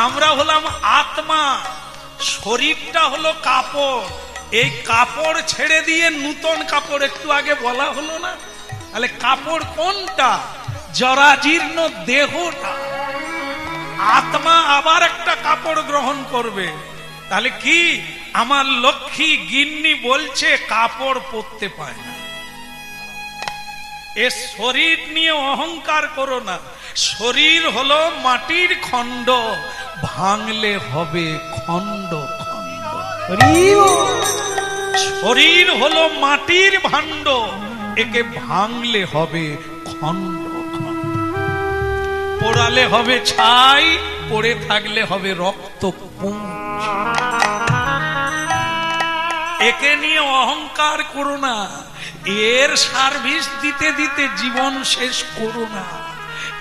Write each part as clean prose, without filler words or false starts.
আমরা হলাম আত্মা, শরীরটা হলো কাপড়। এই কাপড় ছেড়ে দিয়ে নূতন কাপড় একটু আগে বলা হলো না? তাহলে কাপড় কোনটা? জরাজীর্ণ দেহটা। আত্মা আবার একটা কাপড় গ্রহণ করবে। তাহলে কি আমার লক্ষ্মী গিন্নি বলছে কাপড় পরতে পায় না। এ শরীর নিয়ে অহংকার করো না। শরীর হলো মাটির খণ্ড, ভাঙলে হবে খণ্ড খণ্ড। শরীর হলো মাটির ভাণ্ড, একে ভাঙলে হবে খণ্ড খণ্ড। পোড়ালে হবে ছাই, পড়ে থাকলে হবে রক্ত পুঞ্জ। একে নিয়ে অহংকার করো না। এর সার্ভিস দিতে দিতে জীবন শেষ করো না।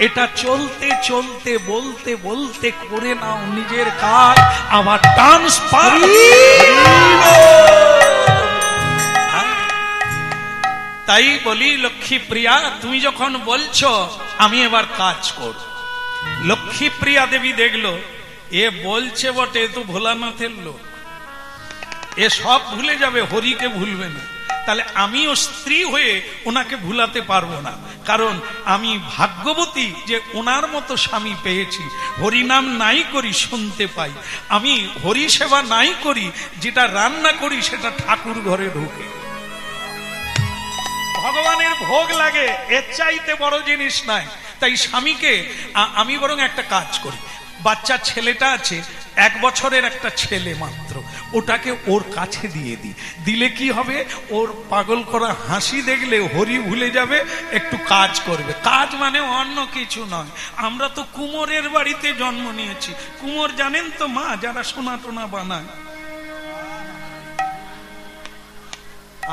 এটা চলতে চলতে বলতে বলতে করে নাও নিজের কাজ, আবার ট্রান্সফার। তাই বলি লক্ষ্মী প্রিয়া, তুমি যখন বলছো আমি এবার কাজ করব, লক্ষ্মী প্রিয়া দেবী দেখলো এ বলছে বটে, তো ভোলানাথের লোক, এ সব ভুলে যাবে, হরিকে ভুলবে না। তাহলে আমিও স্ত্রী হয়ে ওনাকে ভুলাতে পারবো না, কারণ আমি ভাগ্যবতী যে ওনার মতো স্বামী পেয়েছি। হরিনাম নাই করি শুনতে পাই, আমি হরি সেবা নাই করি, যেটা রান্না করি সেটা ঠাকুর ঘরে ঢুকে ভগবানের ভোগ লাগে, এর চাইতে বড় জিনিস নাই। তাই স্বামীকে আমি বরং একটা কাজ করি, বাচ্চা ছেলেটা আছে 1 বছরের একটা ছেলে মাত্র, ওটাকে ওর কাছে দিয়ে দিই। দিলে কি হবে, ওর পাগল করা হাসি দেখলে হরি ভুলে যাবে, একটু কাজ করবে। কাজ মানে অন্য কিছু নয়। আমরা তো কুমোরের বাড়িতে জন্ম নিয়েছি। কুমোর জানেন তো মা, যারা সোনা টোনা বানায়।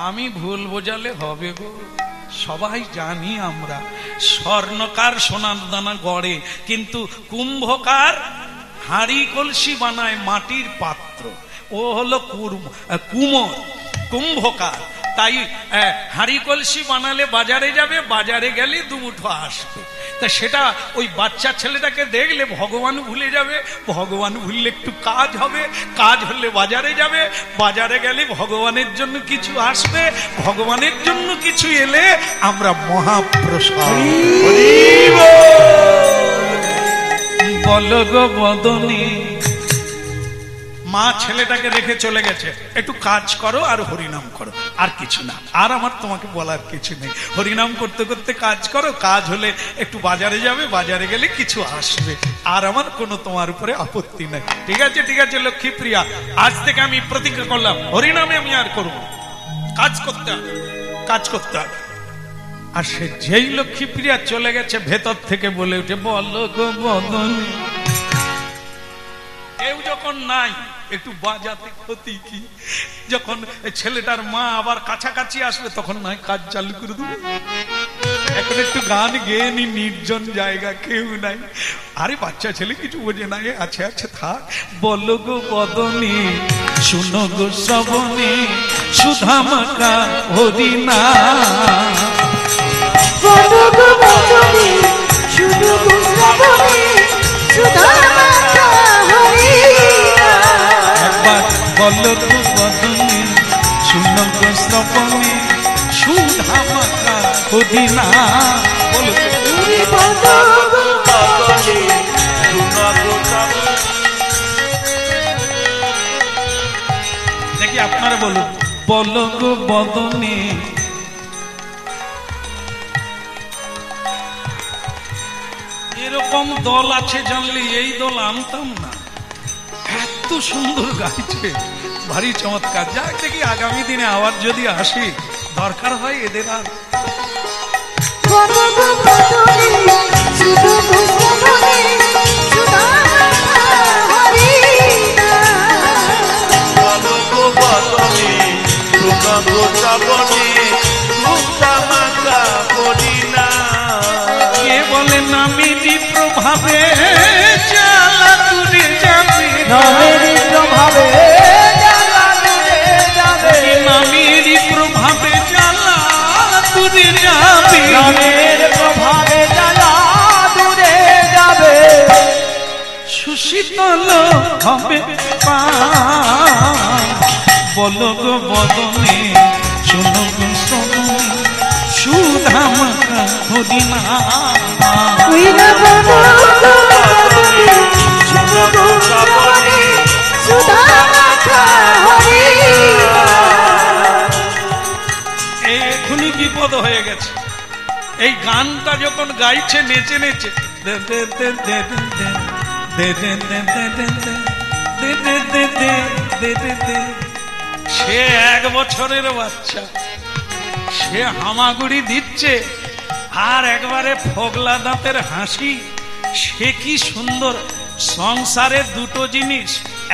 আমি ভুল বোঝালে হবে গো, সবাই জানি আমরা। স্বর্ণকার সোনার দানা গড়ে, কিন্তু কুম্ভকার হাঁড়ি কলসি বানায় মাটির পাত্র। ও হলো কুমোর, কুম্ভকার। তাই হাঁড়ি কলসি বানালে বাজারে যাবে, বাজারে গেলে দুমুঠো আসবে। তা সেটা ওই বাচ্চা ছেলেটাকে দেখলে ভগবান ভুলে যাবে, ভগবান ভুললে একটু কাজ হবে, কাজ হলে বাজারে যাবে, বাজারে গেলে ভগবানের জন্য কিছু আসবে, ভগবানের জন্য কিছু এলে আমরা মহাপ্রসাদ। বলো গো বদনী, মা ছেলেটাকে রেখে চলে গেছে, একটু কাজ করো আর হরিনাম করো, আর কিছু না। আর আমার তোমাকে বলার কিছু নেই। হরিনাম করতে করতে কাজ করো, কাজ হলে একটু বাজারে যাবে, বাজারে গেলে কিছু আসবে, আর আমার কোনো তোমার উপরে আপত্তি নেই। ঠিক আছে, ঠিক আছে লক্ষ্মী প্রিয়া, আজ থেকে আমি প্রতিজ্ঞা করলাম হরিনামে আমি আর করবো, কাজ করতে হবে, কাজ করতে হবে। আর সে যেই লক্ষ্মী প্রিয়া চলে গেছে, ভেতর থেকে বলে উঠে বলো গো বদনী। কেউ যখন নাই একটু বাজাতে ক্ষতি কি? যখন ছেলেটার মা আবার কাছাকাছি আসবে তখন নয় কাজ চালু করে দেবে। এখন একটু গান গেয়ে নি, নির্জন জায়গা, কেউ নাই। আরে বাচ্চা ছেলে কিছু বোঝে না, আছে আছে থাক। বলো গো বদনী, শুনো গো শ্রবণে, সুধা মাখা হরিনা। বলো গো বদনী, শুনো গো শ্রবণে, সুধা মাখা হরিনা। একবার বলো গো বদনী, শুনো গো শ্রবণে, সুধা মাখা হরিনা। বলো দেখি আপনারা বলুন, বলো গো বদনী। এরকম দল আছে জানলে এই দল আনতাম না, এত সুন্দর গাইছে, ভারী চমৎকার। যাক দেখি আগামী দিনে আবার যদি আসি, দরকার হয় এদের আর। কে বলে নামিনী প্রভাবে জ্বালা দূরে যাবে, নামেরই প্রভাবে জ্বালা দূরে যাবে, নামেরই প্রভাবে জ্বালা দূরে যাবে, নামের প্রভাবে জ্বালা দূরে শীতল হবে প্রাণ। বলো গো বদনে শোনো গো শ্রবণে সুধামাখা হরিনাম। ওই না বলো গো বদনে শোনো গো শ্রবণে সুধামাখা হরিনাম। এখনই বিপদ হয়ে গেছে। এই গানটা যখন গাইছে নেচে নেচে সে 1 বছরের বাচ্চা, সে হামাগুড়ি দিচ্ছে আর একবারে ফোগলা দাঁতের হাসি। সে কি সুন্দর। সংসারে দুটো জিনিস,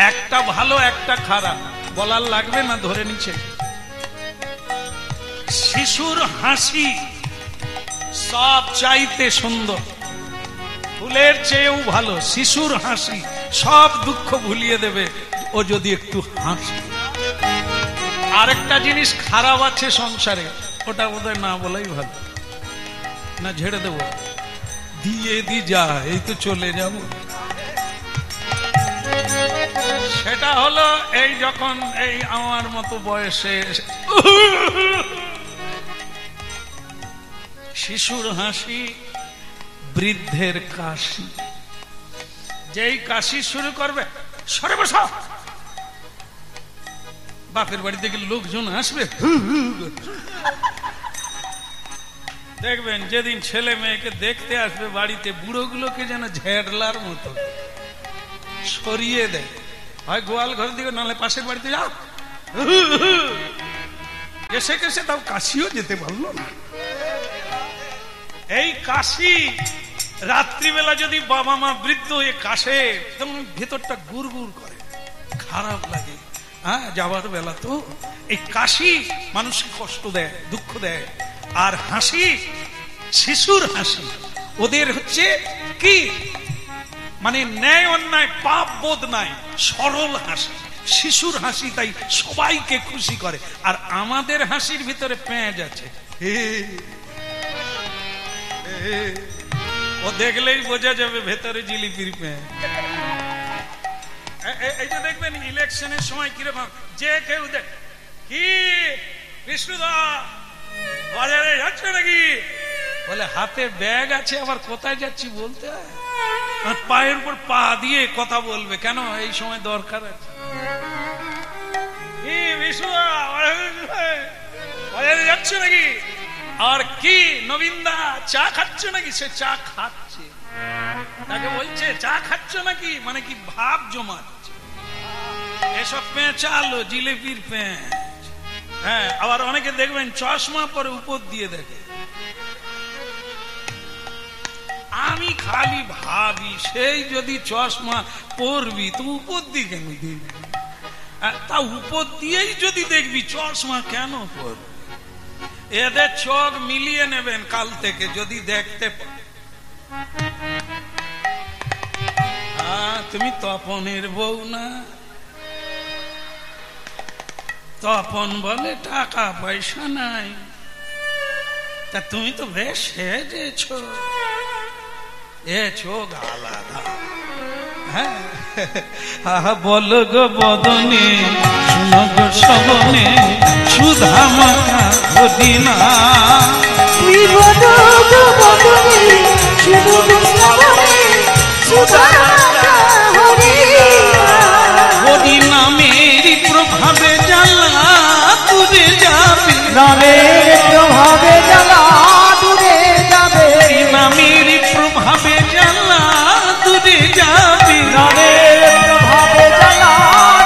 একটা ভালো একটা খারাপ, বলার লাগবে না, ধরে নিচ্ছে। শিশুর হাসি সব চাইতে সুন্দর, ফুলের চেয়েও ভালো শিশুর হাসি। সব দুঃখ ভুলিয়ে দেবে ও যদি একটু হাসে। আরেকটা জিনিস খারাপ আছে সংসারে, ওটা বোধহয় না বলাই ভালো, না ঝেড়ে দেব, দিয়ে দি যা, এই তো চলে যাব। সেটা হলো এই যখন এই আমার মতো বয়সে শিশুর হাসি, বৃদ্ধের কাশি। যেই কাশি শুরু করবে, সরে বসো, বাপের বাড়ি থেকে লোকজন আসবে, দেখবেন যেদিন ছেলে মেয়েকে দেখতে আসবে বাড়িতে, বুড়োগুলোকে যেন ঝেড়লার মতো সরিয়ে দেয়। হয় গোয়াল ঘর দিকে, নাহলে পাশের বাড়িতে যাও। এসে কেসে তাও কাশিও যেতে পারলো না। এই কাশি রাত্রিবেলা যদি বাবা মা বৃদ্ধ হয়ে কাশে, তখন ভেতরটা গুড় গুড় করে, খারাপ লাগে। হ্যাঁ, যাবার বেলা তো এই কাশি মানুষকে কষ্ট দেয়, দুঃখ দেয়। আর হাসি, শিশুর হাসি, ওদের হচ্ছে কি মানে ন্যায় অন্যায় পাপ বোধ নাই, সরল হাসি। শিশুর হাসি তাই সবাইকে খুশি করে। আর আমাদের হাসির ভিতরে পেঁয়াজ আছে, ও দেখলেই বোঝা যাবে ভেতরে জিলিপির পেঁয়াজ। এই যে দেখবেন ইলেকশনের সময় কিরকম, যে কেউ কি বিষ্ণুদা বাজারে যাচ্ছে নাকি, বলে হাতে ব্যাগ আছে, আবার কোথায় যাচ্ছি বলতে হয়, পায়ের উপর পা দিয়ে কথা বলবে, কেন এই সময় দরকার আছে। কি বিষ্ণুদা বাজারে যাচ্ছে নাকি, আর কি নবীনদা চা খাচ্ছ নাকি, সে চা খাচ্ছে, তাকে বলছে চা খাচ্ছ নাকি, মানে কি ভাব জমাচ্ছে। এসব পেঁচালো জিলেপির পেঁচ। হ্যাঁ, আবার অনেকে দেখবেন চশমা পরে উপর দিয়ে দেখে। আমি খালি ভাবি, সেই যদি চশমা পরবি তো উপর দিয়ে কেন দেখবি, তা উপর দিয়েই যদি দেখবি চশমা কেন পরবি। এদের চোখ মিলিয়ে নেবেন কাল থেকে যদি দেখতে। তুমি তপনের বউ না? তপন বলে টাকা পয়সা নাই, তা তুমি তো বেশ সেজেছ, এ চোখ আলাদা। হ্যাঁ, বল গো বদনে শোনো গো শ্রবণে সুধামাখা হরিনাম। তুই বলো গো বদনে শোনো গো শ্রবণে সুধামাখা হরিনাম। হরিনামের প্রভাবে জ্বালা দূরে যাবে, নামের প্রভাবে জ্বালা দূরে যাবে, নামের প্রভাবে জ্বালা দূরে যাবে, নামের প্রভাবে জ্বালা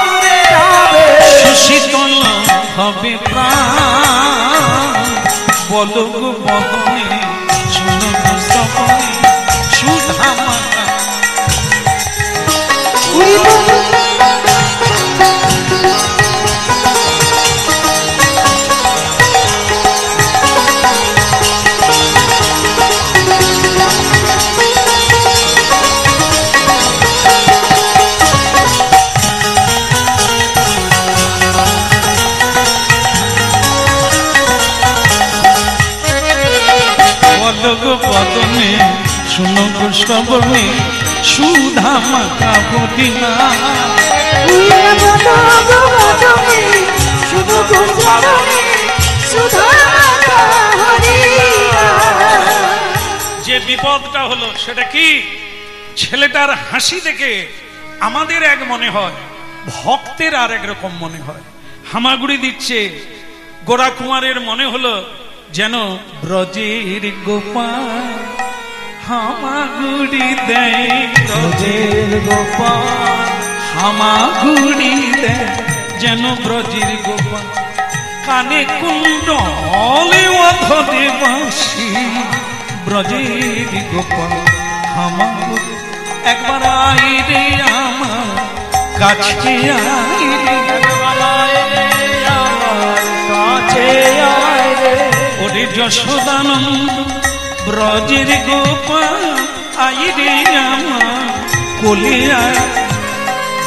দূরে যাবে, সুশীতল হবে প্রাণ। বলো গো বদনে শোনো গো শ্রবণে সুধামাখা। বলো গো বদনে শোনো গো শ্রবণে সুধা মাখা পুদিনা। যে বিপদটা হলো সেটা কি, ছেলেটার হাসি দেখে আমাদের এক মনে হয়, ভক্তের আর এক রকম মনে হয়। হামাগুড়ি দিচ্ছে, গোরা কুমারের মনে হলো যেন ব্রজের গোপাল হামাগুড়ি দেয়, ব্রজের গোপাল হামাগুড়ি দেয়, যেন ব্রজের গোপাল। কানে কুণ্ডলে অধরে বাঁশি, ব্রজের গোপাল হামাগুড়ি। একবার আই রে আমার কাছে, আই রে ওরে যশোদানন্দ ব্রজের গোপাল, আই রে আমার কোলে আয়।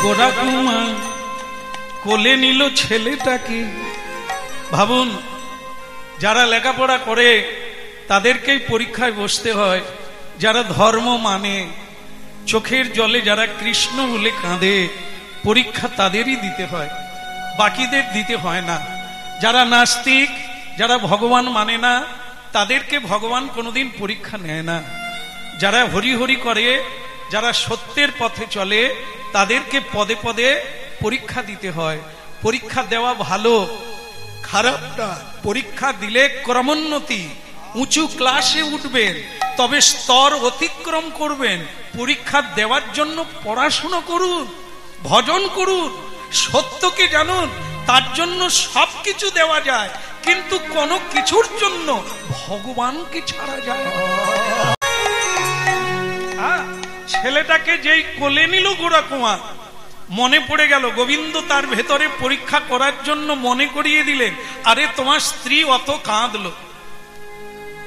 গোরা কুমার কোলে নিল ছেলেটাকে। ভাবুন, যারা লেখাপড়া করে তাদেরকেই পরীক্ষায় বসতে হয়, যারা ধর্ম মানে, চোখের জলে যারা কৃষ্ণ বলে কাঁদে, পরীক্ষা তাদেরই দিতে হয়, বাকিদের দিতে হয় না। যারা নাস্তিক, যারা ভগবান মানে না, তাদেরকে ভগবান কোনোদিন পরীক্ষা নেয় না। যারা হরি হরি করে, যারা সত্যের পথে চলে, তাদেরকে পদে পদে পরীক্ষা দিতে হয়। পরীক্ষা দেওয়া ভালো, খারাপ না। পরীক্ষা দিলে ক্রমোন্নতি, উঁচু ক্লাসে উঠবেন, তবে স্তর অতিক্রম করবেন। পরীক্ষা দেওয়ার জন্য পড়াশুনো করুন, ভজন করুন, সত্যকে জানুন, তার জন্য সবকিছু দেওয়া যায়, কিন্তু কোনো কিছুর জন্য ভগবানকে ছাড়া যায় না। ছেলেটাকে যেই কোলে নিল গোরা কুমার, মনে পড়ে গেল গোবিন্দ তার ভেতরে পরীক্ষা করার জন্য মনে করিয়ে দিলেন, আরে তোমার স্ত্রী অত কাঁদলো,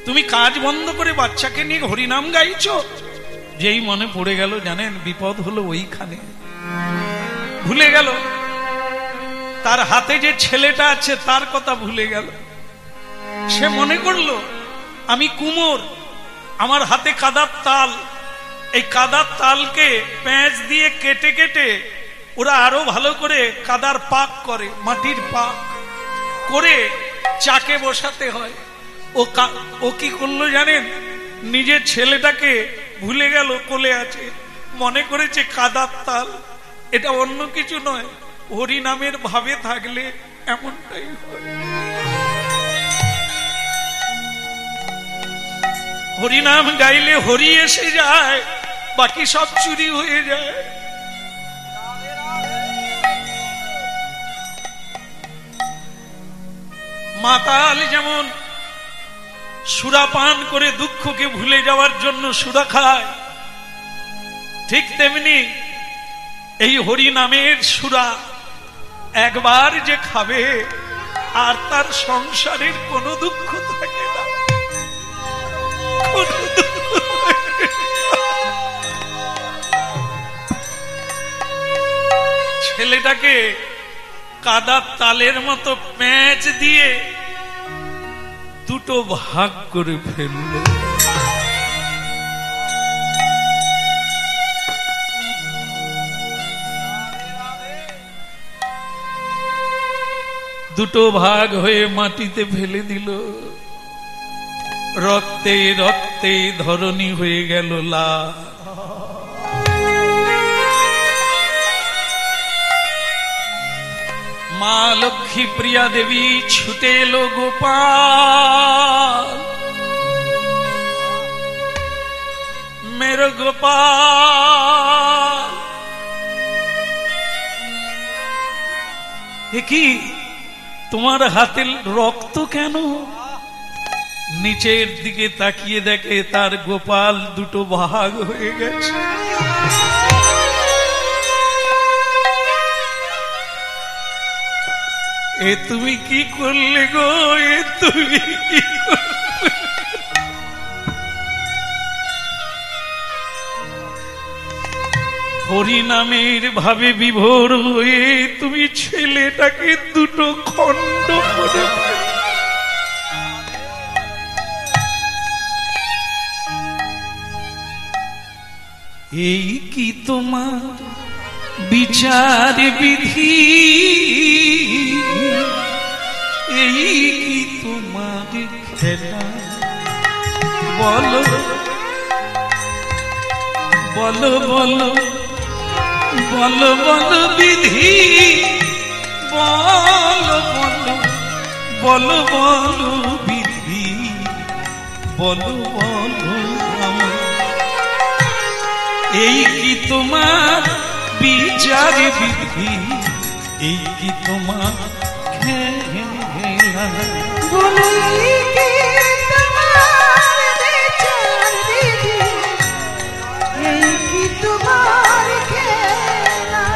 তুমি কাজ বন্ধ করে বাচ্চাকে নিয়ে হরিনাম গাইছো। যেই মনে পড়ে গেল, জানেন বিপদ হলো ওইখানে। ভুলে গেল তার হাতে যে ছেলেটা আছে তার কথা ভুলে গেল। সে মনে করলো আমি কুমোর, আমার হাতে কাদার তাল, এই কাদার তালকে পেঁচ দিয়ে কেটে কেটে ওরা আরো ভালো করে কাদার পাক করে, মাটির পাক করে চাকে বসাতে হয়। ও কি করলো জানেন, নিজের ছেলেটাকে ভুলে গেল, কোলে আছে, মনে করেছে কাদার তাল। এটা অন্য কিছু নয়, হরি নামের ভাবে থাকলে এমনটাই হয়। হরি নাম গাইলে হরি এসে যায়, বাকি সব চুরি হয়ে যায়। মাতাল যেমন সুরাপান করে দুঃখকে ভুলে যাওয়ার জন্য সুরা খায়, ঠিক তেমনি এই হরি নামের সুরা একবার যে খাবে আর তার সংসারের কোনো দুঃখ থাকে না, কোনো দুঃখ। ছেলেটাকে কাদার তালের মতো প্যাঁচ দিয়ে দুটো ভাগ করে ফেলল। দুটো ভাগ হয়ে মাটিতে ফেলে দিল। রক্তে রক্তে ধরণী হয়ে গেল লাল। মা লক্ষ্মী প্রিয়া দেবী ছুটে এলো গোপাল, মেরো গোপাল। এ কি, তোমার হাতে রক্ত কেন? নিচের দিকে তাকিয়ে দেখে তার গোপাল দুটো ভাগ হয়ে গেছে। এ তুমি কি করলে গো, এ তুমি কি করলে? হরি নামের ভাবে বিভোর হয়ে তুমি ছেলেটাকে দুটো খণ্ড করে এই কি তোমার বিচার বিধি, এই কি তোমার খেলা, বলো বলো বলো বলো বলো বিধি, বলো বলো বলো বলো বিধি, বলো বলো আমার এই কি তোমার বিচার বিধি, এই কি তোমার খেলা, বলো এই কি তোমার বিচার বিধি, এই কি তোমার খেলা।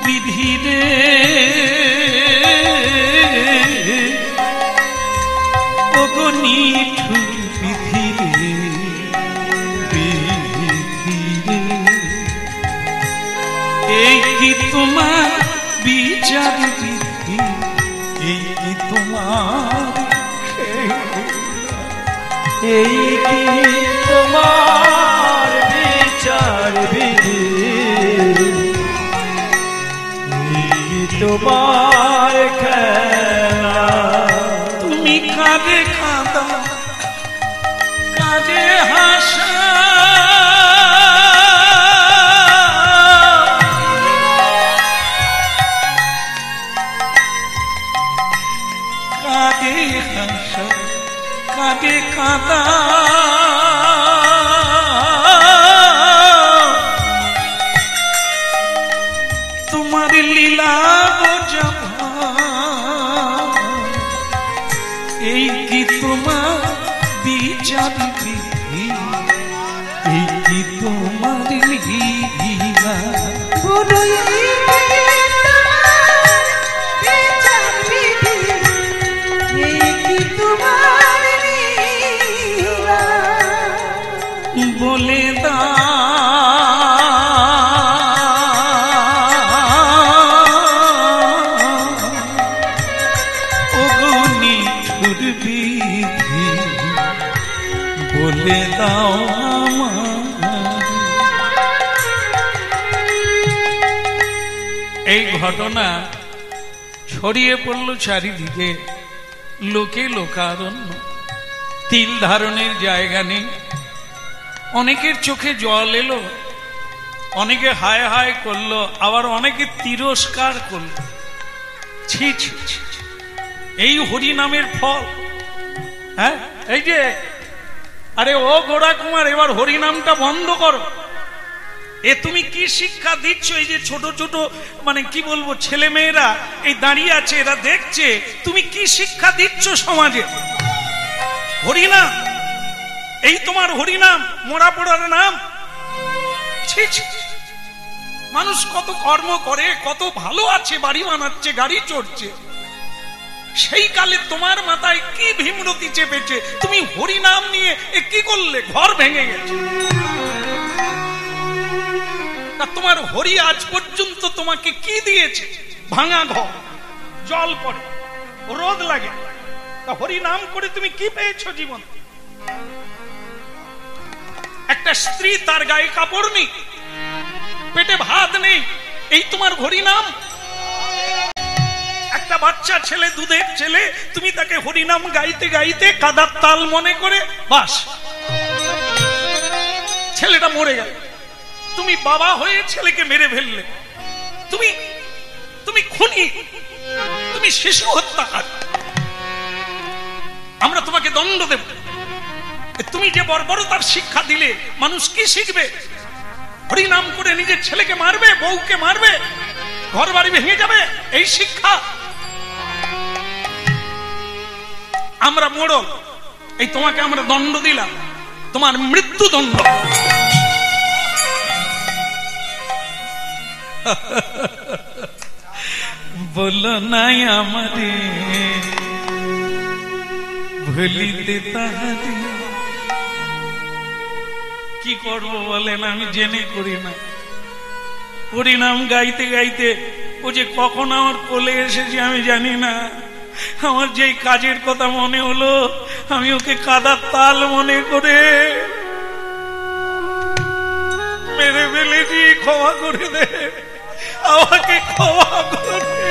বিধি রে ওগো নিঠুর বিধি রে, বিধি রে এই কি তোমার বিচার বিধি, এই কি তোমার এই কি তোমার বিচার বিধি, এই কি তোমার খেলা। তুমি কাঁদে কাঁদা কাঁদে হাসা, কাঁদে হাসা কাঁদে কাঁদা, তোমার লীলা বোঝাবা, এই কি তোমার বিচার বিধি, এই কি তোমার লীলা, বলো এই কি তোমার বিচার বিধি, এই কি তোমার লীলা। বলে দা ওগো নিঠুর বিধি, বলে দাও আমার। এই ঘটনা ছড়িয়ে পড়ল চারিদিকে, লোকে লোকারণ্য, তিল ধারণের জায়গা নেই। অনেকের চোখে জল এলো, অনেকে হায় হায় করলো, আবার অনেকে তিরস্কার করলো। ছি ছি ছি, এই হরি নামের ফল। হ্যাঁ এই যে, আরে ও গোড়া কুমার, এবার হরি নামটা বন্ধ করো। এ তুমি কি শিক্ষা দিচ্ছ? এই যে ছোট ছোট মানে কি বলবো ছেলে মেয়েরা এই দাঁড়িয়ে আছে, এরা দেখছে, তুমি কি শিক্ষা দিচ্ছ সমাজে? হরিনাম, এই তোমার হরিনাম, মরা পড়ার নাম। ছি ছি, মানুষ কত কর্ম করে, কত ভালো আছে, বাড়ি বানাচ্ছে, গাড়ি চড়ছে, সেই কালে তোমার মাথায় কি ভীমরতি চেপেছে? তুমি হরিনাম নিয়ে এ কি করলে? ঘর ভেঙে গেছে। তোমার হরি আজ পর্যন্ত তোমাকে কি দিয়েছে? ভাঙা ঘর, জল পড়ে, রোদ লাগে। তা হরি নাম করে তুমি কি পেয়েছো জীবন? একটা স্ত্রী তার গায়ে কাপড় নেই, পেটে ভাত নেই, এই তোমার হরি নাম। একটা বাচ্চা ছেলে, দুধের ছেলে, তুমি তাকে হরিনাম গাইতে গাইতে কাদার তাল মনে করে বাস, ছেলেটা মরে গেল। তুমি বাবা হয়ে ছেলেকে মেরে ফেললে, তুমি তুমি খুনি, তুমি শিশু হত্যাকারী। আমরা তোমাকে দণ্ড দেব। তুমি যে বর্বরতার শিক্ষা দিলে, মানুষ কি শিখবে? হরিনাম করে নিজের ছেলেকে মারবে, বউকে মারবে, ঘর বাড়ি ভেঙে যাবে, এই শিক্ষা। আমরা মোড়ল, এই তোমাকে আমরা দণ্ড দিলাম, তোমার মৃত্যুদণ্ড। বলো নাই আমারে ভুলিতে তাহারে, কি করবো বলেন? আমি জেনে করি না। হরিনাম গাইতে গাইতে ও যে কখন আমার কোলে এসেছে আমি জানি না। আমার যেই কাজের কথা মনে হলো আমি ওকে কাদার তাল মনে করে মেরে ফেলেছি, ক্ষমা করে দে, আমাকে ক্ষমা করে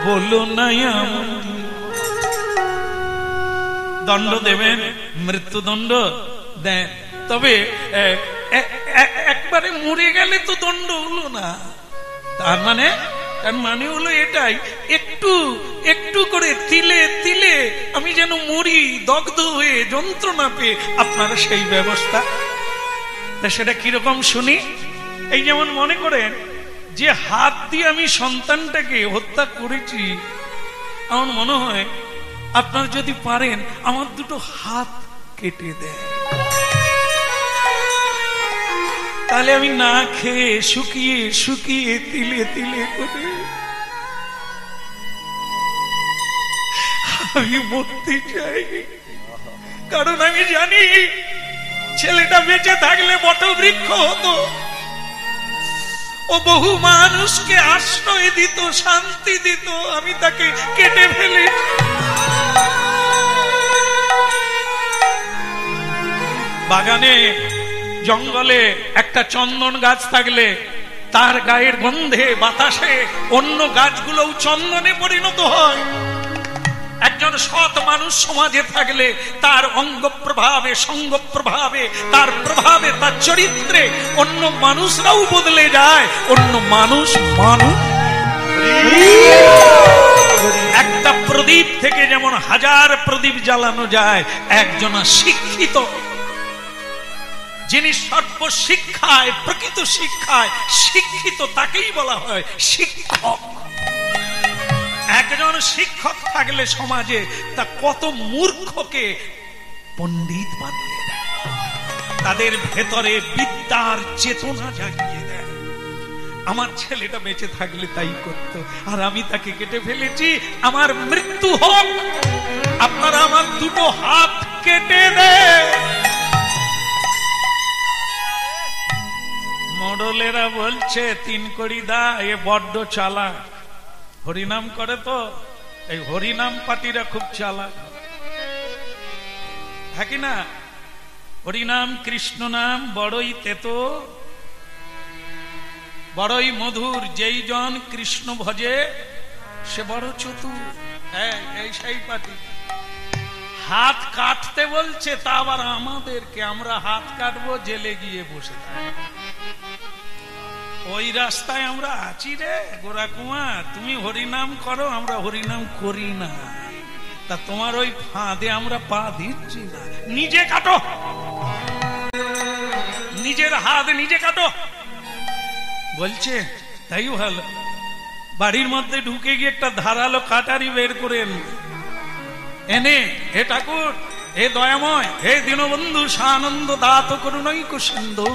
বলো না। দণ্ড দেবেন, মৃত্যুদণ্ড দেন, তবে একবারে মরে গেলে তো দণ্ড হলো না। তার মানে হলো এটাই, একটু একটু করে তিলে তিলে আমি যেন মরি, দগ্ধ হয়ে যন্ত্রণা পেয়ে, আপনারা সেই ব্যবস্থা। তা সেটা কিরকম শুনি। এই যেমন মনে করেন যে হাত দিয়ে আমি সন্তানটাকে হত্যা করেছি, আমার মনে হয় আপনারা যদি পারেন আমার দুটো হাত কেটে দেন, তাহলে আমি না খেয়ে শুকিয়ে শুকিয়ে তিলে তিলে করে আমি মরতে চাই। কারণ আমি জানি ছেলেটা বেঁচে থাকলে বটবৃক্ষ হতো, ও বহু মানুষকে আশ্রয় দিত, শান্তি দিত, আমি তাকে কেটে ফেলে। বাগানে জঙ্গলে একটা চন্দন গাছ থাকলে তার গায়ের গন্ধে বাতাসে অন্য গাছগুলোও চন্দনে পরিণত হয়। একজন সৎ মানুষ সমাজে থাকলে তার অঙ্গ প্রভাবে, সঙ্গ প্রভাবে, তার প্রভাবে, তার চরিত্রে অন্য মানুষরাও বদলে যায়। অন্য মানুষ একটা প্রদীপ থেকে যেমন হাজার প্রদীপ জ্বালানো যায়, একজন শিক্ষিত যিনি সর্বশিক্ষায়, প্রকৃত শিক্ষায় শিক্ষিত, তাকেই বলা হয় শিক্ষক। একজন শিক্ষক থাকলে সমাজে তা কত মূর্খকে পণ্ডিত বানিয়ে দেয়, তাদের ভেতরে বিদ্যার চেতনা জাগিয়ে দেয়। আমার ছেলেটা বেঁচে থাকলে তাই করত, আর আমি তাকে কেটে ফেলেছি। আমার মৃত্যু হোক, আপনারা আমার দুটো হাত কেটে দেয়। মডলেরা বলছে তিন কড়ি দা, এ বড্ড চালাক, হরিনাম করে তো। এই হরিনাম পার্টিরা খুব চালাক, হ্যাঁ কি না? হরিনাম কৃষ্ণ নাম বড়ই তেতো, বড়ই মধুর, যেই জন কৃষ্ণ ভজে সে বড় চতুর। হ্যাঁ, এই সেই পার্টি। হাত কাটতে বলছে, তা আবার আমাদেরকে, আমরা হাত কাটবো জেলে গিয়ে বসে থাকি। ওই রাস্তায় আমরা আছি রে গোরা কুমার, তুমি হরিনাম করো, আমরা হরিনাম করি না, তা তোমার ওই ফাঁদে আমরা পা দিচ্ছি না। নিজে কাটো, নিজের হাত নিজে কাটো বলছে, তাই ভালো। বাড়ির মধ্যে ঢুকে গিয়ে একটা ধারালো কাটারি বের করেন এনে, হে ঠাকুর, হে দয়াময়, হে দীনবন্ধু, সানন্দ দাত করুণৈক সিন্ধু,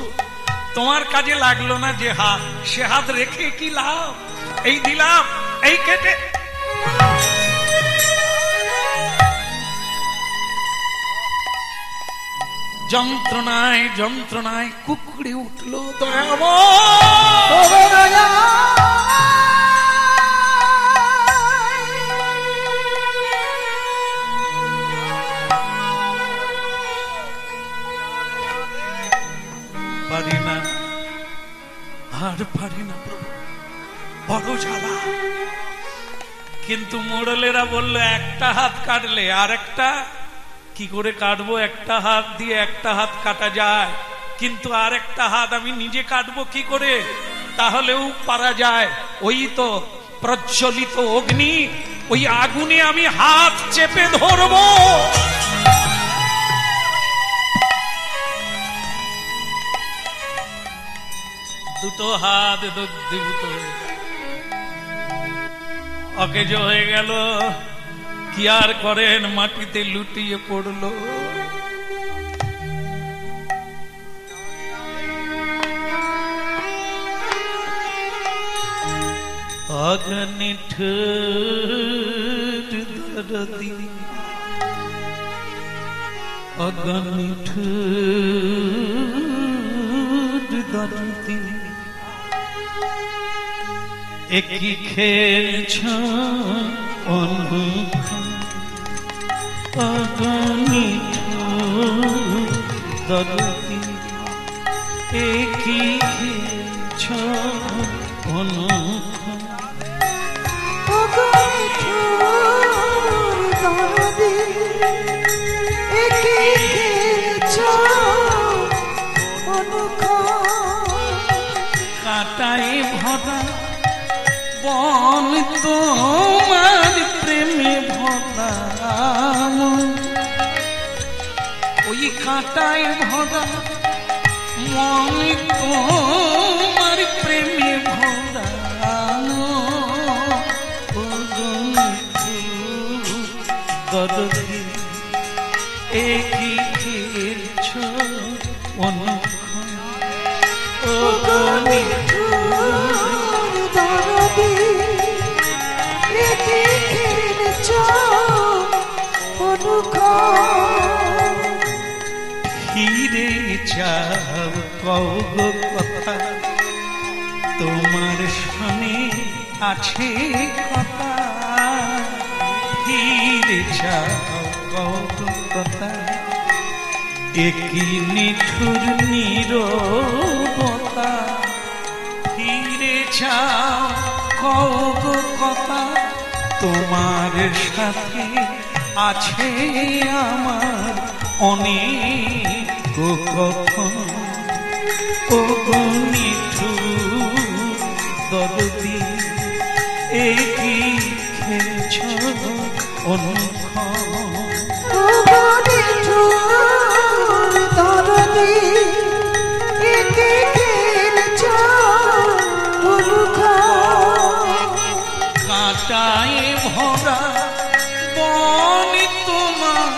তোমার কাজে লাগলো না যে হাত, সে হাত রেখে কি লাভ? এই দিলাম, এই কেটে। যন্ত্রণায় যন্ত্রণায় কুকড়ে উঠলো পারি না, আর পারি না প্রভু, বড় জ্বালা। কিন্তু মোড়লেরা বলল একটা হাত কাটলে আর একটা কি করে কাটবো? একটা হাত দিয়ে একটা হাত কাটা যায়, কিন্তু আর একটা হাত আমি নিজে কাটবো কি করে? তাহলেও পারা যায়। ওই তো প্রজ্বলিত অগ্নি, ওই আগুনে আমি হাত চেপে ধরবো। দুটো হাত দগ্ধীভূত হয়ে অকেজ হয়ে গেল। কি আর করেন, মাটিতে লুটিয়ে পড়ল। অগণিঠ দরদি, অগণিঠ দরদি, একই খেলছ অগণিত দরদি, একই খেলছ কাটায় ভরা বন তোমার প্রেমে ভরা, ওই কাটায় ভরা মন তোমার প্রেমে ভরা, দরদি একই খেলছ অনুক্ষণ, ও ফিরে যাও কও গো কথা, তোমার শুনে আছে কথা, ফিরে যাও কও গো কথা, একই নিঠুর নীরবতা, ফিরে যাও কও গো কথা, তোমার সাথে আছে আমার অনেক কথা, ও গো নিঠুর দরদি একই খেলছ অনুক্ষণ, কাটায় ভরা বন তোমার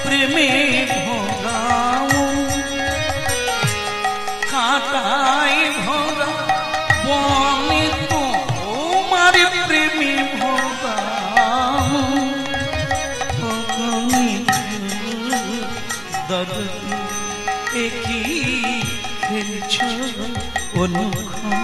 প্রেমে ভরা, কাটায় ভরা বন তোমার প্রেমে ভরা, দরদি একই খেলছ অনুক্ষণ,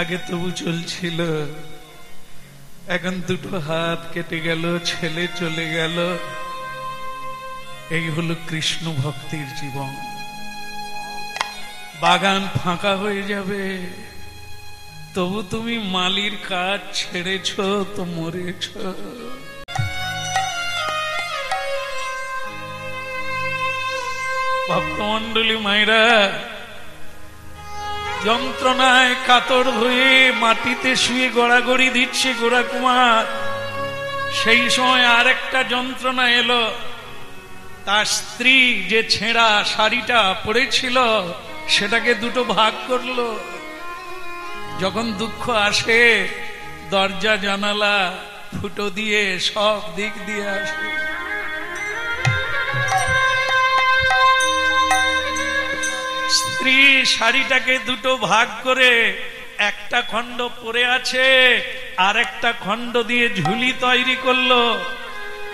আগে তবু চলছিল, এখন দুটো হাত কেটে গেল, ছেলে চলে গেল, এই হলো কৃষ্ণ ভক্তির জীবন। বাগান ফাঁকা হয়ে যাবে, তবু তুমি মালির কাজ ছেড়েছ তো মরেছ। ভক্তমন্ডলী মায়েরা যন্ত্রণায় কাতর হয়ে মাটিতে শুয়ে গড়াগড়ি দিচ্ছে গোরা কুমার। সেই সময় আরেকটা যন্ত্রণা এলো, তার স্ত্রী যে ছেঁড়া শাড়িটা পরেছিল সেটাকে দুটো ভাগ করলো। যখন দুঃখ আসে দরজা জানালা ফুটো দিয়ে সব দিক দিয়ে আসে। স্ত্রী শাড়িটাকে দুটো ভাগ করে একটা খণ্ড পরে আছে, আর একটা খণ্ড দিয়ে ঝুলি তৈরি করলো।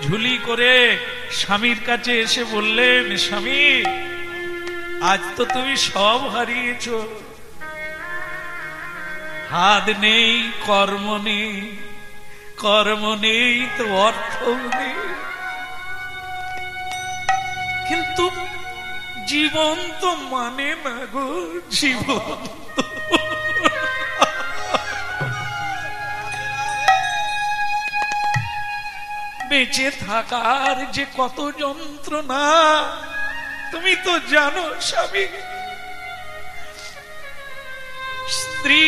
ঝুলি করে স্বামীর কাছে এসে বললেন, স্বামী আজ তো তুমি সব হারিয়েছ, হাত নেই, কর্ম নেই তো অর্থ নেই, কিন্তু জীবন তো মানে না গো, জীবন বেঁচে থাকার যে কত যন্ত্রণা তুমি তো জানো স্বামী। স্ত্রী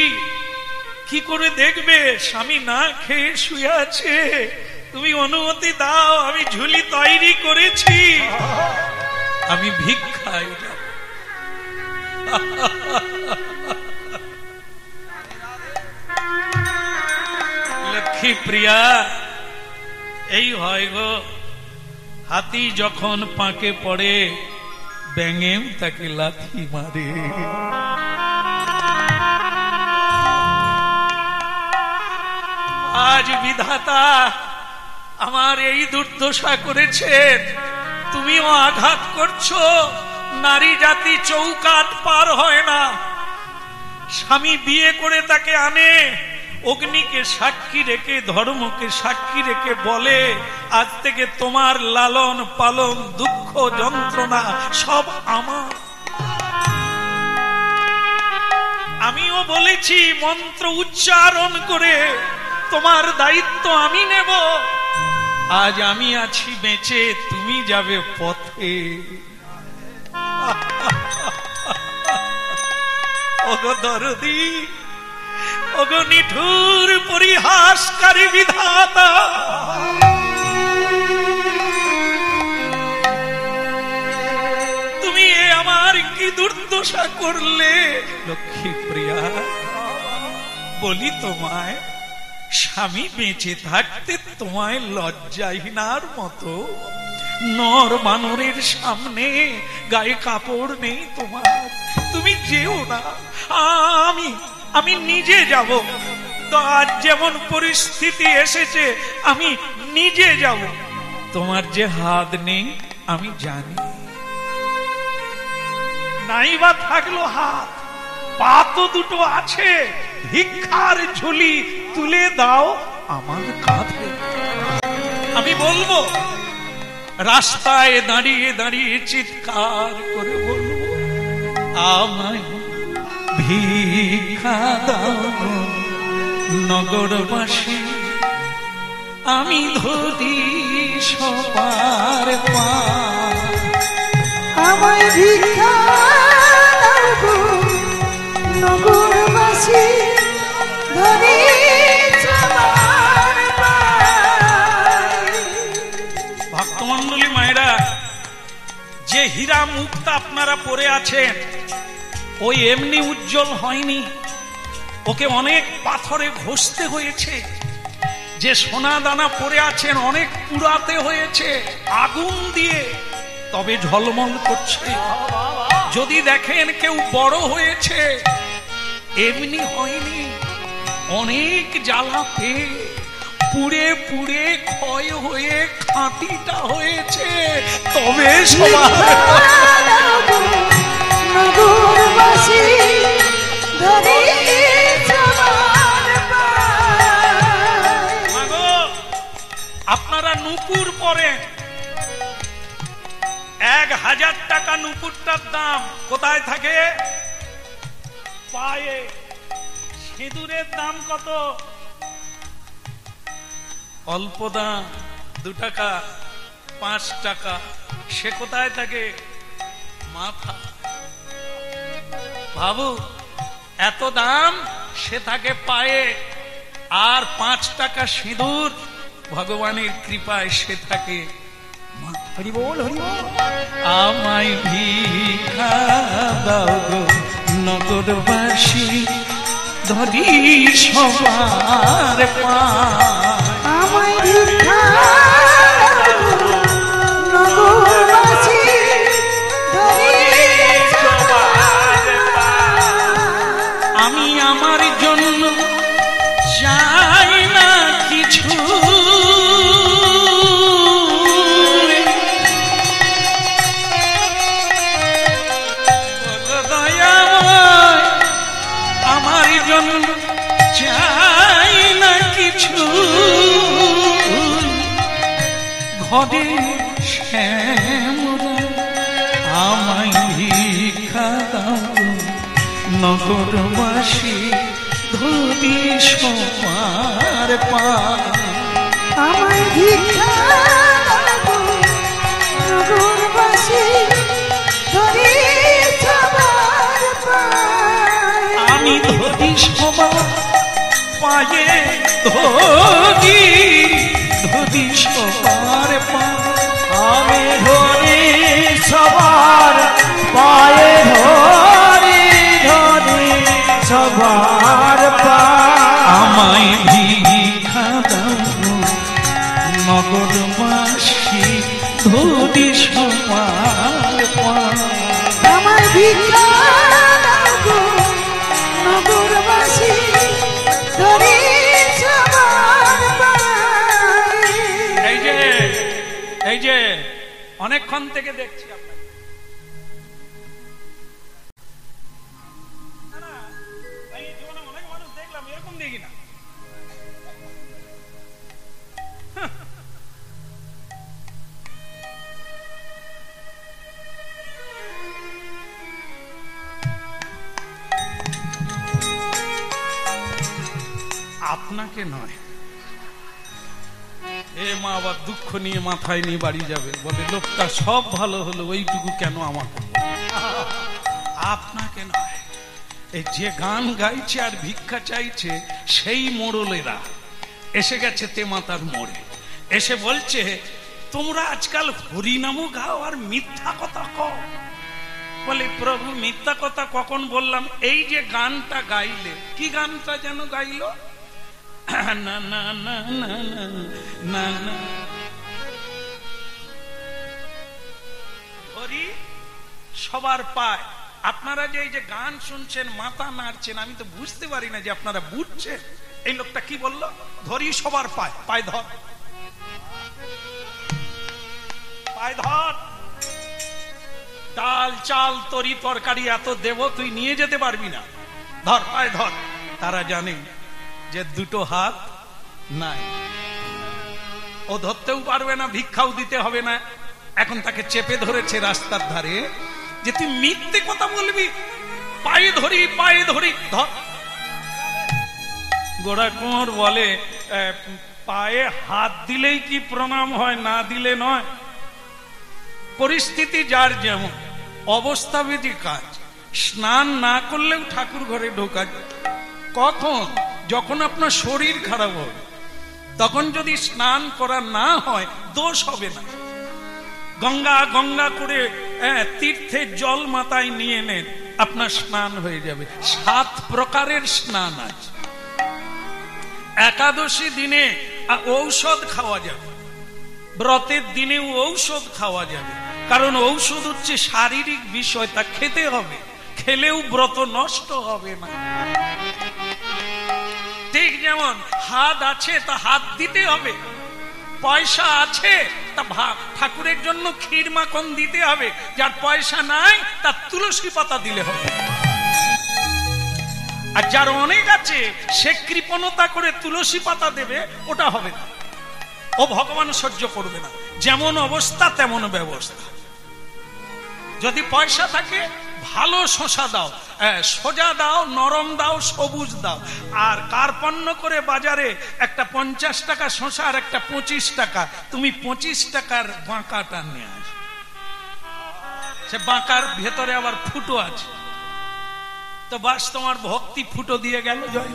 কি করে দেখবে স্বামী না খেয়ে শুয়ে আছে, তুমি অনুমতি দাও, আমি ঝুলি তৈরি করেছি, আমি ভিক্ষায় যাব। লক্ষ্মী প্রিয়া, এই হয় গো, হাতি যখন পাকে পড়ে ব্যাঙেও তাকে লাথি মারে। আজ বিধাতা আমার এই দুর্দশা করেছেন, তুমিও আঘাত করছো। নারী জাতি চৌকাঠ পার হয় না। স্বামী বিয়ে করে তাকে আনে, অগ্নিকে সাক্ষী রেখে, ধর্মকে সাক্ষী রেখে বলে, আজ থেকে তোমার লালন পালন দুঃখ যন্ত্রণা সব আমার। আমিও বলেছি মন্ত্র উচ্চারণ করে তোমার দায়িত্ব আমি নেব। আজ আমি আছি বেঁচে, তুমি যাবে পথে। ওগো দরদি, ওগো নিঠুর পরিহাসকারী বিধাতা, তুমি এ আমার কি দুর্দশা করলে। লক্ষ্মী প্রিয়া, বলি তোমায়, স্বামী বেঁচে থাকতে তোমায় লজ্জাহীনার মতো নর বানরের সামনে গায়ে কাপড় নেই তোমার, তুমি যেও না, আমি নিজে যাব। তো আজ যেমন পরিস্থিতি এসেছে আমি নিজে যাব। তোমার যে হাত নেই আমি জানি, নাই বা থাকলো হাত, পা তো দুটো আছে। ভিক্ষার ঝুলি তুলে দাও আমার কাঁধে। আমি বলবো, রাস্তায় দাঁড়িয়ে দাঁড়িয়ে চিৎকার করে বলবো, আমায় ভিক্ষা দাও নগরবাসী, আমি ধরি সবার পা। আমায় ভিক্ষা দাও গো নগরবাসী, ধরি সবার পায়। ভক্তমণ্ডলী মায়েরা, যে হীরা মুক্তা আপনারা পরে আছেন, ওই এমনি উজ্জ্বল হয়নি, ওকে অনেক পাথরে ঘষতে হয়েছে। যে সোনা দানা পরে আছেন অনেক পুড়াতে হয়েছে আগুন দিয়ে, তবে ঝলমল করছে। যদি দেখেন কেউ বড় হয়েছে, এমনি হয়নি, অনেক জ্বালাতে পুড়ে পুড়ে ক্ষয় হয়ে খাঁটিটা হয়েছে, তবে নগরবাসী ধরি সবার পায়। আপনারা নুপুর পরেন, 1000 টাকা নুপুরটার দাম। কোথায় থাকে? পায়ে। সিঁদুরের দাম কত? অল্প দাম, 2 টাকা 5 টাকা। সে কোথায় থাকে? মাথা। ভাবু, এত দাম, সে থাকে পায়ে। আর 5 টাকা সিঁদুর ভগবানের কৃপায় সে থাকে হরি বল, হরি বল। আমায় ভিক্ষা দাও গো নগরবাসী, ধরি সবার পায়। আমায় ভিক্ষা দাও গো নগরবাসী, ধরি সবার পায়। আমি আমার জন্য চাই না কিছু, আমার জন্য চাই না কিছু। ঘরে শ্যামলা আমায় ভিক্ষা দাও নগরবাসী, ধরি সবার পায়। আমায় ভিক্ষা দাও গো নগরবাসী, ধরি সবার পায়। আমি ধরি সবার পায়ে, ধরি আমায় ভিক্ষা দাও নগরবাসী ধরি সবার পায়। আমায় ভিক্ষা দাও গো নগরবাসী ধরি সবার পায়। এই যে অনেকক্ষণ থেকে দেখছি আপনাকে। এই জীবনে অনেক মানুষ দেখলাম, এরকম দেখি না। আপনাকে নয়, এ মা আবার দুঃখ নিয়ে মাথায় নিয়ে বাড়ি যাবে, বলে লোকটা সব ভালো হলো ওইটুকু কেন আমাকে। আপনাকে নয়, এই যে গান গাইছে আর ভিক্ষা চাইছে সেই মোড়লেরা এসে গেছে তেমাতার মোড়ে, এসে বলছে তোমরা আজকাল হরিনামও গাও আর মিথ্যা কথা কও। বলে প্রভু মিথ্যা কথা কখন বললাম? এই যে গানটা গাইলে, কি গানটা যেন গাইলো? না না না না না না, হরি সবার পায়। আপনারা যে এই যে গান শুনছেন, মাথা নাড়ছেন, আমি তো বুঝতে পারি না যে আপনারা বুঝছেন। এই লোকটা কি বললো? ধরি সবার পায়, পায় ধর, পায় ধর। ডাল চাল তরি তরকারি এত দেব, তুই নিয়ে যেতে পারবি না, ধর পায় ধর। তারা জানে যে দুটো হাত নাই, ও ধরতেও পারবে না, ভিক্ষাও দিতে হবে না। এখন তাকে চেপে ধরেছে রাস্তার ধারে, যে তুই মিথ্যে কথা বলবি, পায়ে ধরি পায়ে ধরি, ধর। গোড়া কুঁয়োর বলে পায়ে হাত দিলেই কি প্রণাম হয়, না দিলে নয়। পরিস্থিতি যার যেমন, অবস্থাবিধি কাজ। স্নান না করলেও ঠাকুর ঘরে ঢোকা যায়। কখন? যখন আপনার শরীর খারাপ হবে, তখন যদি স্নান করা না হয় দোষ হবে না। গঙ্গা গঙ্গা করে তীর্থের জল মাথায় নিয়ে নেন, আপনার স্নান হয়ে যাবে। 7 প্রকারের স্নান আছে। একাদশী দিনে ঔষধ খাওয়া যাবে, ব্রতের দিনেও ঔষধ খাওয়া যাবে, কারণ ঔষধ হচ্ছে শারীরিক বিষয়, তা খেতে হবে, খেলেও ব্রত নষ্ট হবে না। ঠিক যেমন হাত আছে তা হাত দিতে হবে, পয়সা আছে তা ঠাকুরের জন্য ক্ষীর মাখন দিতে হবে, যার পয়সা নাই তার তুলসী পাতা দিলে হবে। আর যার অনেক আছে সে কৃপণতা করে তুলসী পাতা দেবে, ওটা হবে না, ও ভগবান সহ্য করবে না। যেমন অবস্থা তেমন ব্যবস্থা। যদি পয়সা থাকে ভালো শশা দাও, সোজা দাও, নরম দাও, সবুজ দাও। আর কার্পণ্য করে বাজারে একটা 50 টাকা শশা আর একটা 25 টাকা, তুমি 25 টাকার বাঁকাটা নিয়ে আস। সে বাঁকার ভেতরে আবার ফুটো আছে, তো বাস তোমার ভক্তি ফুটো দিয়ে গেল, জয়।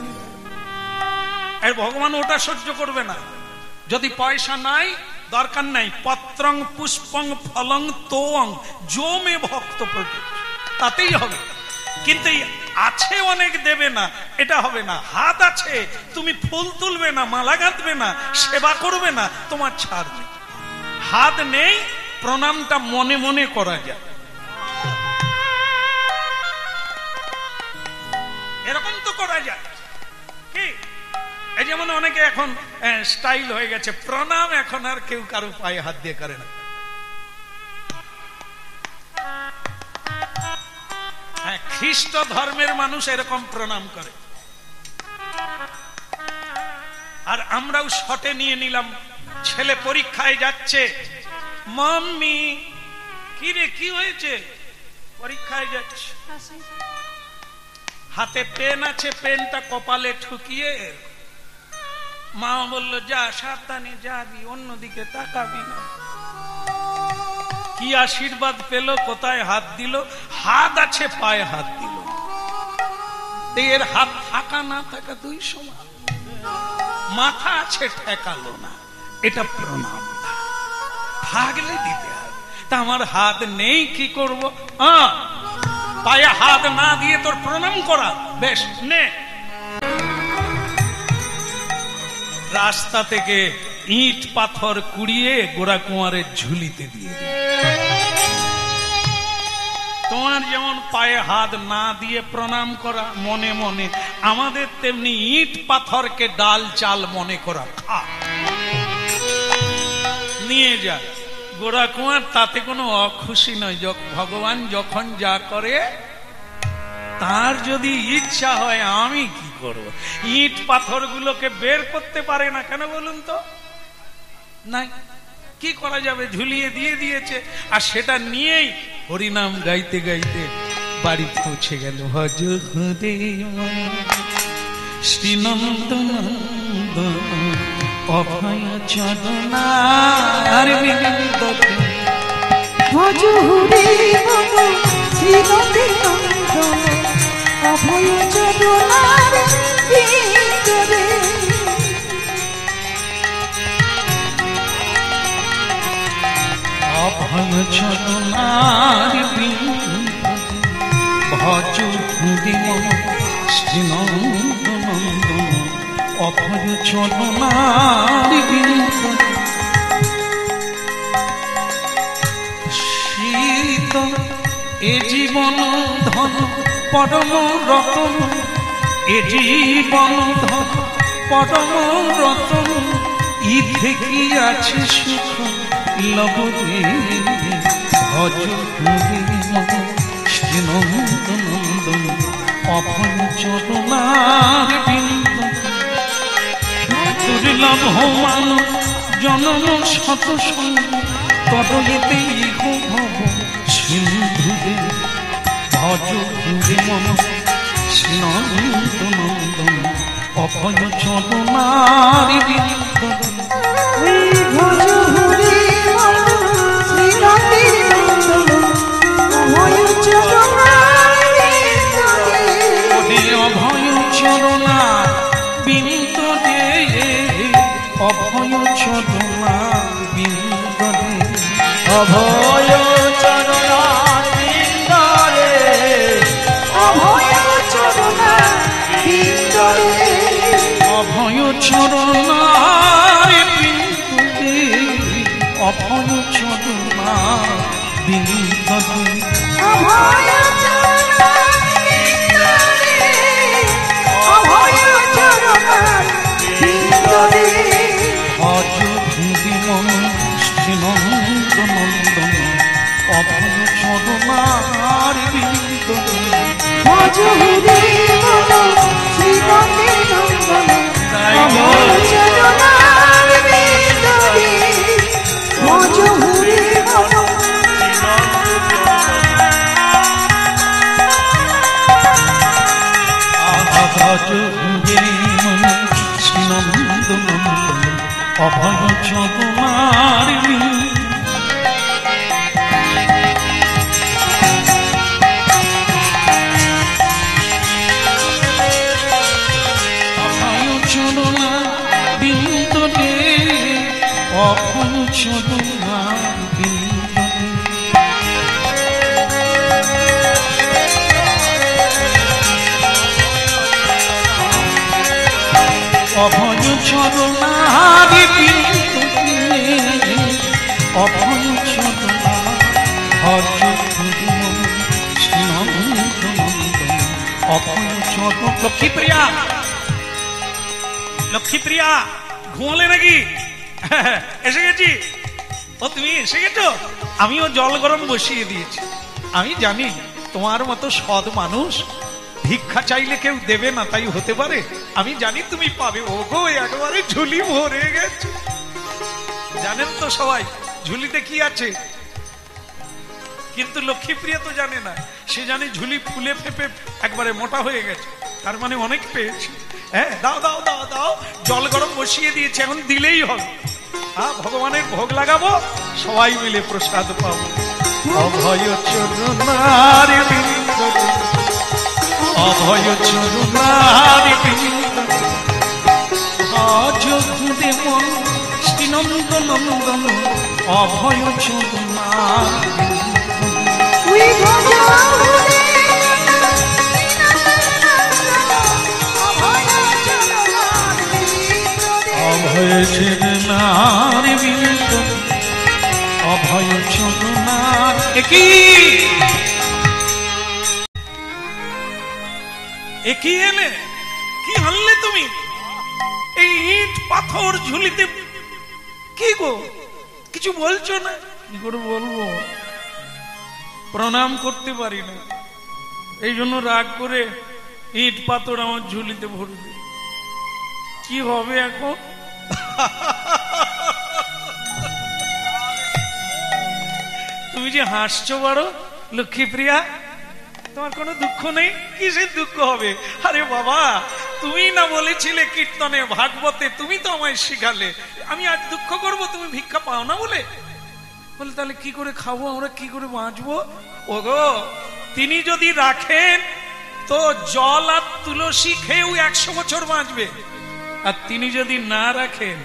আর ভগবান ওটা সহ্য করবে না। যদি পয়সা নাই, দরকার নাই, পত্রং পুষ্পং ফলং তোং যো মে ভক্ত প্রতি, তাতেই হবে। কিন্তু আছে অনেক দেবে না, এটা হবে না। হাত আছে, তুমি ফুল তুলবে না, মালা গাঁথবে না, সেবা করবে না, তোমার ছাড় নেই। হাত নেই, প্রণামটা মনে মনে করা যায়। এরকম তো করা যায় কি? এই যেমন অনেকে এখন স্টাইল হয়ে গেছে, প্রণাম এখন আর কেউ কারো পায়ে হাত দিয়ে করে না। খ্রিস্ট ধর্মের মানুষ এরকম প্রণাম করে, আর আমরাও শটে নিয়ে নিলাম। ছেলে পরীক্ষায় যাচ্ছে, মাম্মি কি রে কি হয়েছে? পরীক্ষায় যাচ্ছে, হাতে পেন আছে, পেনটা কপালে ঠুকিয়ে। মা বলল যা সাবধানে যাবি, অন্যদিকে তাকাবি না। কি আশীর্বাদ পেল, কোথায় হাত দিল? হাত আছে, পায়ে হাত দিল। এর হাত থাকা না থাকা দুই সমান। মাথা আছে, ঠেকালো না, এটা প্রণাম। থাকলে দিতে হবে। তা আমার হাত নেই, কি করব? পায়ে হাত না দিয়ে তোর প্রণাম করা, বেশ নে। রাস্তা থেকে ইট পাথর কুড়িয়ে গোড়া কুমারের ঝুলিতে দিয়ে দিল। তোমার যেমন পায়ে হাত না দিয়ে প্রণাম করা মনে মনে, আমাদের তেমনি ইট পাথরকে ডাল চাল মনে করা, খা নিয়ে যা। গোড়া কুমার তাতে কোনো অখুশি নয়। ভগবান যখন যা করে তার যদি ইচ্ছা হয় আমি কি করব। ইট পাথর গুলোকে বের করতে পারে না কেন বলুন তো? নাই, কি করা যাবে, ঝুলিয়ে দিয়ে দিয়েছে। আর সেটা নিয়েই হরিনাম গাইতে গাইতে বাড়ি পৌঁছে গেল। ভজ হৃদয় শ্রীনন্দনন্দ অভয় চরণার বিন্দু, ভজ হরি মম শ্রীনন্দনন্দ অভয় চরণার বিন্দু। অভয় চরণার বিন্দু, ভজ হরি মম শ্রীনন্দনন্দ অভয় চরণার বিন্দু। শীত এ জীবন ধন পরম রতন, এ জীবন ধন পরম রতন, ইথে কি আছে সুখ লবরে। ভজ হরি মম শ্রীনন্দনন্দন অভয় চরণার বিন্দু। দুর্লভ মান জনম শত সঙ্গ, তদয়েতে ইহ ভব সিন্ধুরে। ভজ হরি মম শ্রীনন্দনন্দন অভয় চরণার বিন্দু। ভজ হরি মম শ্রীনন্দনন্দন অভয় চরণার বিন্দু। অভয় চরণার বিন্দু দে, অভয় চরণার বিন্দু দে, অভয় চরণার বিন্দু রে, অভয় চরণার বিন্দু। অভয় চরণার বিন্দু দে, অভয় চরণার বিন্দু দে। অভয় চরণার বিন্দু রে। ভজ হরি মম শ্রীনন্দনন্দন অভয় চরণার বিন্দু দে। ভজ হরি মম শ্রীনন্দনন্দন অভয় চরণার বিন্দু রে। ভজ হরি মম ভজ হরি মম শ্রীনন্দনন্দন অভয় চরণার বিন্দু। অভয় চরণার বিন্দু দে, অভয় চরণার বিন্দু দে। অভয় চরণার বিন্দু দে, অভয় চরণার। ভজ হরি মম শ্রীনন্দনন্দন অভয় চরণ। লক্ষ্মীপ্রিয়া, লক্ষ্মীপ্রিয়া ঘুমলে নাকি? এসে গেছি। ও তুমি এসে গেছো? আমিও জল গরম বসিয়ে দিয়েছি। আমি জানি তোমার মতো সৎ মানুষ ভিক্ষা চাইলে কেউ দেবে না, তাই হতে পারে। আমি জানি তুমি পাবে। ও গো, একেবারে ঝুলি ভরে গেছে। জানেন তো সবাই ঝুলিতে কি আছে, কিন্তু লক্ষ্মীপ্রিয়া তো জানে না। সে জানে ঝুলি ফুলে ফেপে একবারে মোটা হয়ে গেছে, তার মানে অনেক পেয়েছে। হ্যাঁ, দাও দাও দাও দাও, জল গরম বসিয়ে দিয়েছে, এখন দিলেই হবে। ভগবানের ভোগ লাগাবো, সবাই মিলে প্রসাদ পাবো। অভয় চরণার বিন্দু, অভয় চরণার বিন্দু। ভজ হরি মম শ্রীনন্দনন্দন অভয় চরণার বিন্দু। ভজ হরি মম অভয় চেতনার বিন্দু অভয় চরণার একই এনে কি হারলে তুমি? এই ইট পাথর ঝুলিতে কি গো কিছু বলছো না? কি করে বলবো, প্রণাম করতে পারি না, এই জন্য রাগ করে ইট পাথর আমার ঝুলিতে ভরে দিই। কি হবে এখন? তুমি যে হাসছো বড় লক্ষ্মীপ্রিয়া, তোমার কোনো দুঃখ নেই? কিসের দুঃখ হবে? আরে বাবা, তুমি না বলেছিলে কীর্তনে ভাগবতে, তুমি তো আমায় শিখালে, আমি আজ দুঃখ করব তুমি ভিক্ষা পাও না বলে? বলে তাহলে কি করে খাবো আমরা, কি করে বাঁচবো? ওগো, তিনি যদি রাখেন তো জল আর তুলসী খেয়েও 100 বছর বাঁচবে, আর তিনি যদি না রাখেন,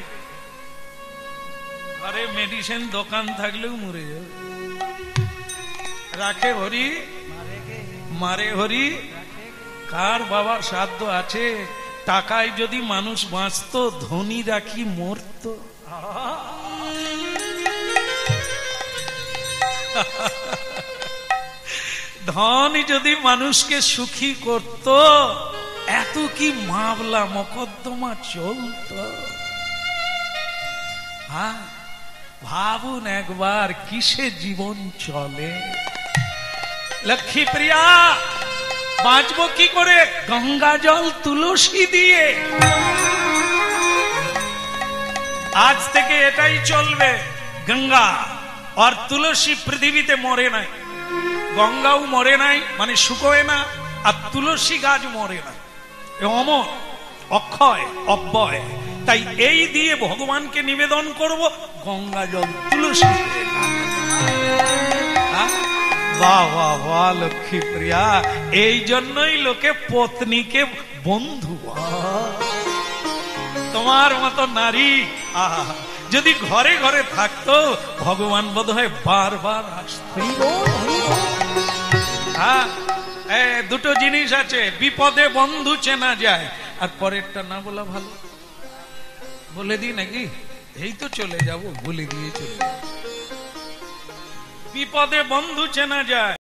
আরে মেডিসিন দোকান থাকলেও মরে যাবে। রাখে হরি মারে হরি, কার বাবা সাধ্য আছে? টাকায় যদি মানুষ বাঁচত, ধনী রাখি মরত। ধন যদি মানুষকে সুখী করত, এত কি মামলা মোকদ্দমা চলত? হ্যাঁ, ভাবুন একবার কিসে জীবন চলে। লক্ষ্মীপ্রিয়া, বাঁচবো কি করে? গঙ্গা জল তুলসী দিয়ে। আজ থেকে এটাই চলবে, গঙ্গা আর তুলসী পৃথিবীতে মরে নাই। গঙ্গাও মরে নাই মানে শুকোয় না, আর তুলসী গাছ মরে না, অমর অক্ষয় অব্যয়। তাই এই দিয়ে ভগবানকে নিবেদন করব, গঙ্গা জল তুলসী। বাহ বাহ বাহ লক্ষ্মীপ্রিয়া, এই জন্যই লোকে পত্নীকে বন্ধু। তোমার মতো নারী যদি ঘরে ঘরে থাকতো, ভগবান বোধহয় বারবার আসতো। হ্যাঁ, দুটো জিনিস আছে, বিপদে বন্ধু চেনা যায়, আর পরেরটা না বলা ভালো। বলে দিই নাকি? এই তো চলে যাব, বলে দিয়ে চলে। বিপদে বন্ধু চেনা যায়।